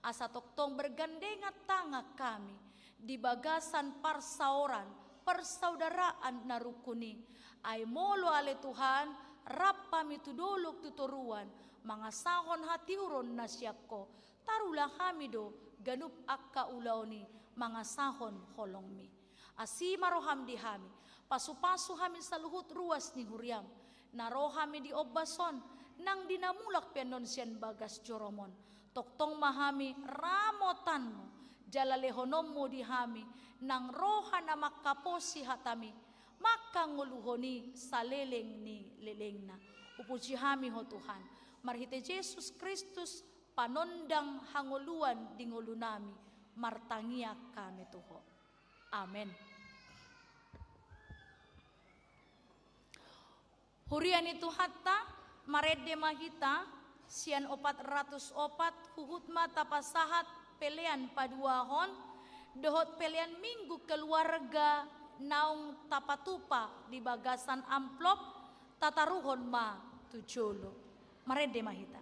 asa toktong bergandengan tanga kami, di bagasan parsaoran, persaudaraan narukuni, ay molo ale Tuhan, rapa mitudolog tuturuan, mga sahon hatiuron na siyako, tarulah kami do, ganup akka ulaw ni, mga sahon holong mi. Asima roham di hami, pasu-pasu hami sa luhut ruas ni huriam, naro hami di obason, nang dinamulak penon siyan bagas joromon, toktong mahami ramotanmu, jalalehonommu di hami, nang roha na makaposi hatami, makanguluhoni sa leleng ni leleng na. Upuji hami ho Tuhan, marhite Jesus Kristus, panondang hanguluan di ngulunami, martangia kami tuho. Amen. Hurian itu hatta, marede mahita, sian 404, huhutma tapasahat, pelean paduahon, dohot pelean minggu keluarga naung tapatupa di bagasan amplop tataruhon ma tujolo marede mahita.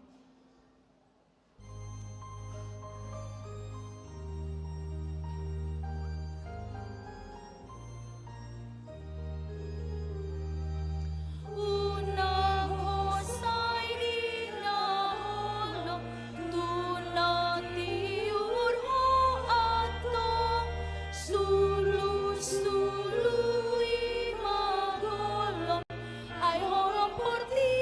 Ay, horon por ti,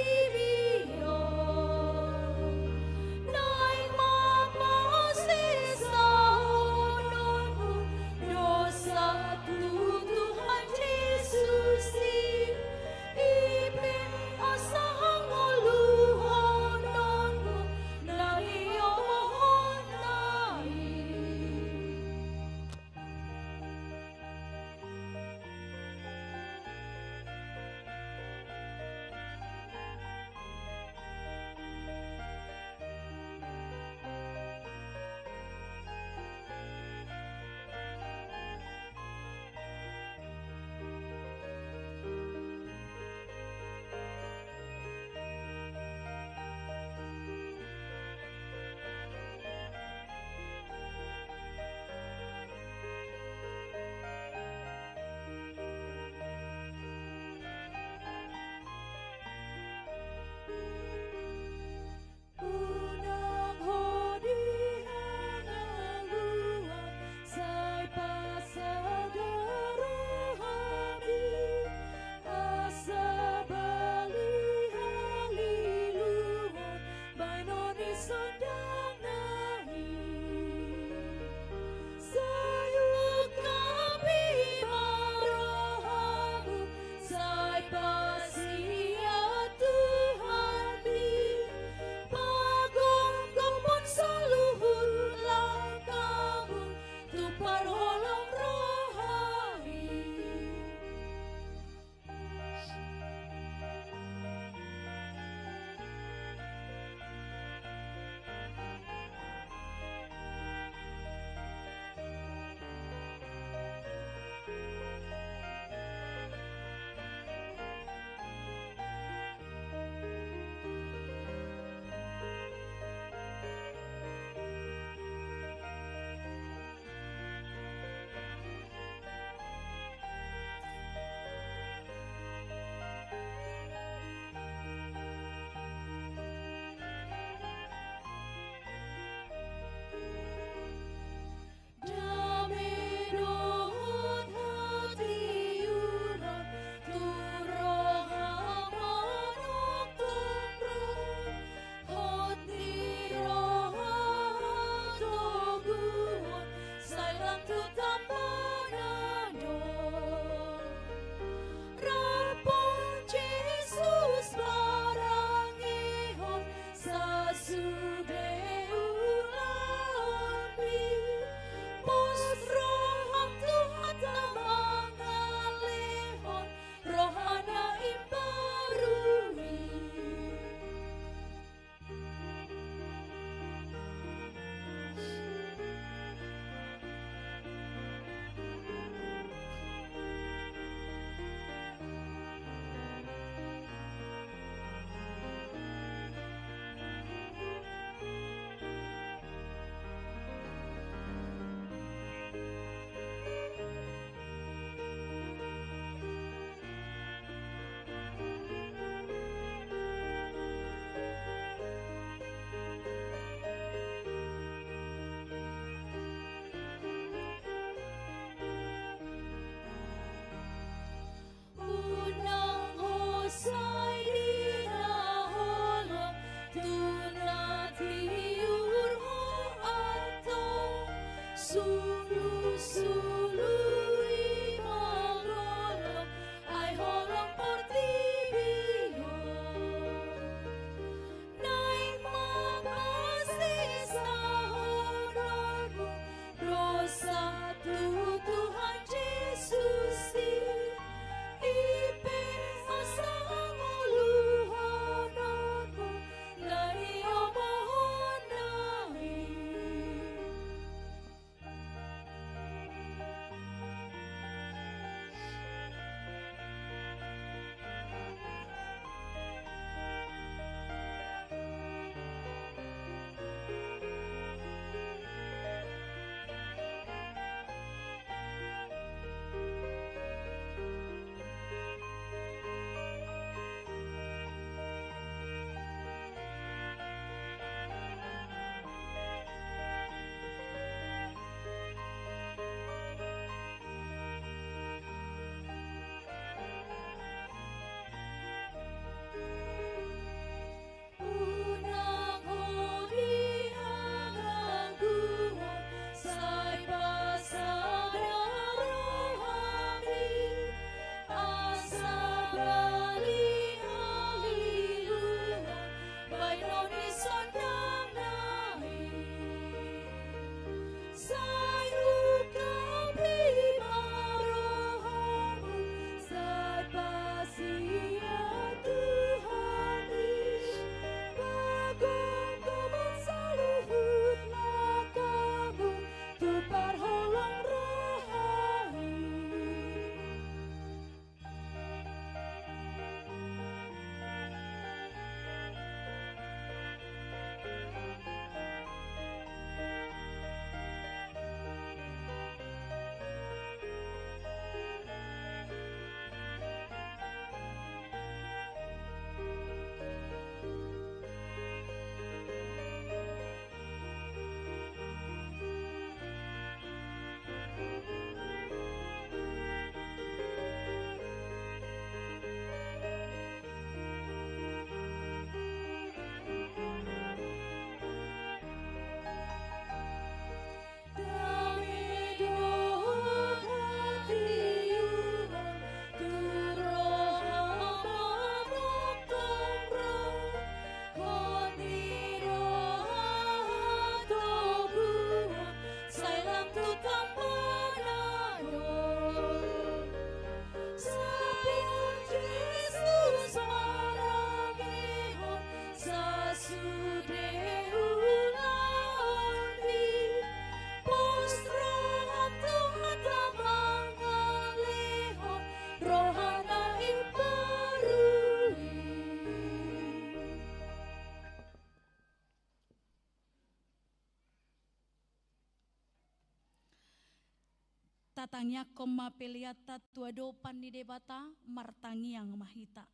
tatangya koma peliata tuadopan ni debata martangiang mahita.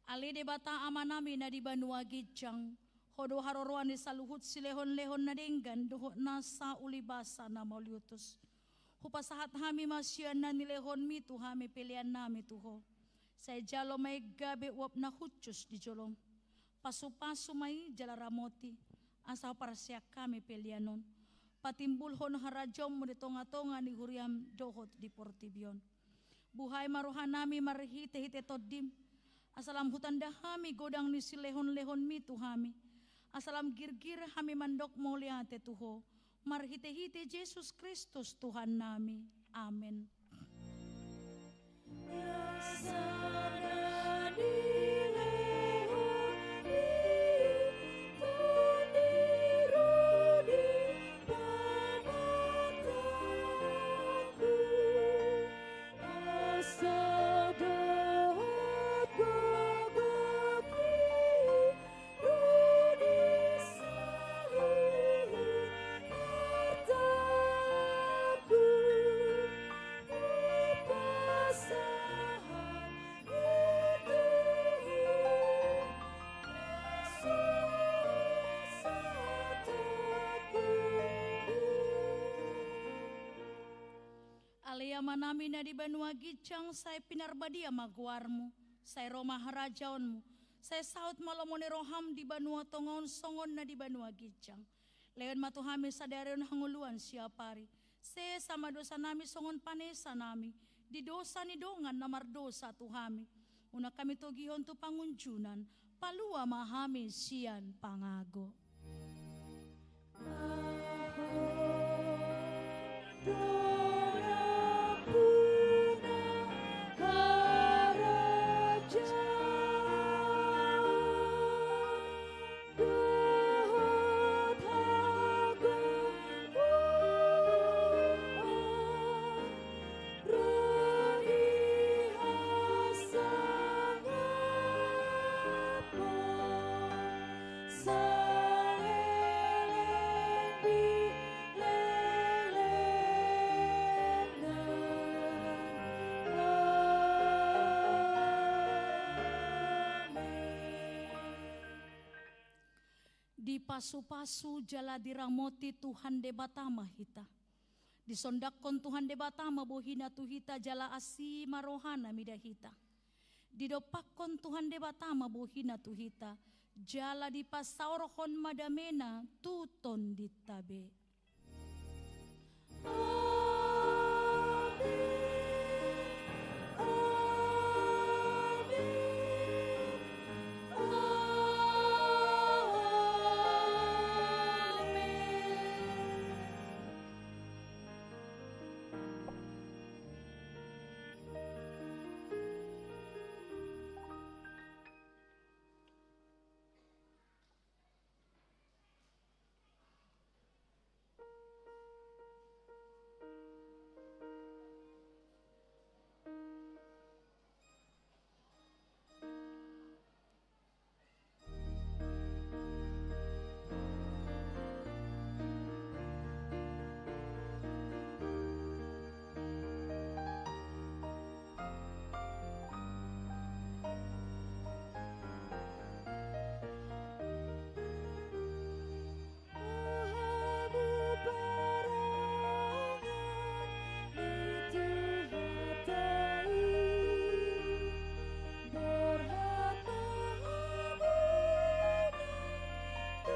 Ali debata amanami na di Banua Gijang, hodo haroroan ni saluhut silehon-lehon na denggan doho nasa ulibasa na mauliutus. Hupasahat hami masyan na nilehon mi tu hami pilihan nami tuho. Say jalo may gabi uap na hutsus di jolom. Pasu-pasu may jalaramoti. Asa para siya kami pilihanon. Patimbulhon harajom mo di tonga-tonga ni huriam dohot di Portibion. Buhay maruhan nami marihite-hite todim. Asalam hutan dahami godang ni silehon-lehon mi tu hami. Asalam girgir hami mandok moliate tuho. Marhite-hite Jesus Kristus Tuhan nami. Amen. Manami na di Banua Gijang, say pinarbadia magwarmo, say Roma harajaonmu, say saut malomoni roham di Banua Tongon songon na di Banua Gijang. Leon matuhami sa darion hanguluan siya pari, say sama dosa nami songon panesa nami, di dosa ni dongan na mardosa tuhami. Una kami togihon tu pangunjunan, palua mahami siyan pangago. Di pasu-pasu jala diramoti Tuhan debata mahita. Disondakon Tuhan debata mabohina tuhita jala asi marohana midahita. Didopakon Tuhan debata mabohina tuhita jala di pasaorohon madamena tuton ditabe. Amen.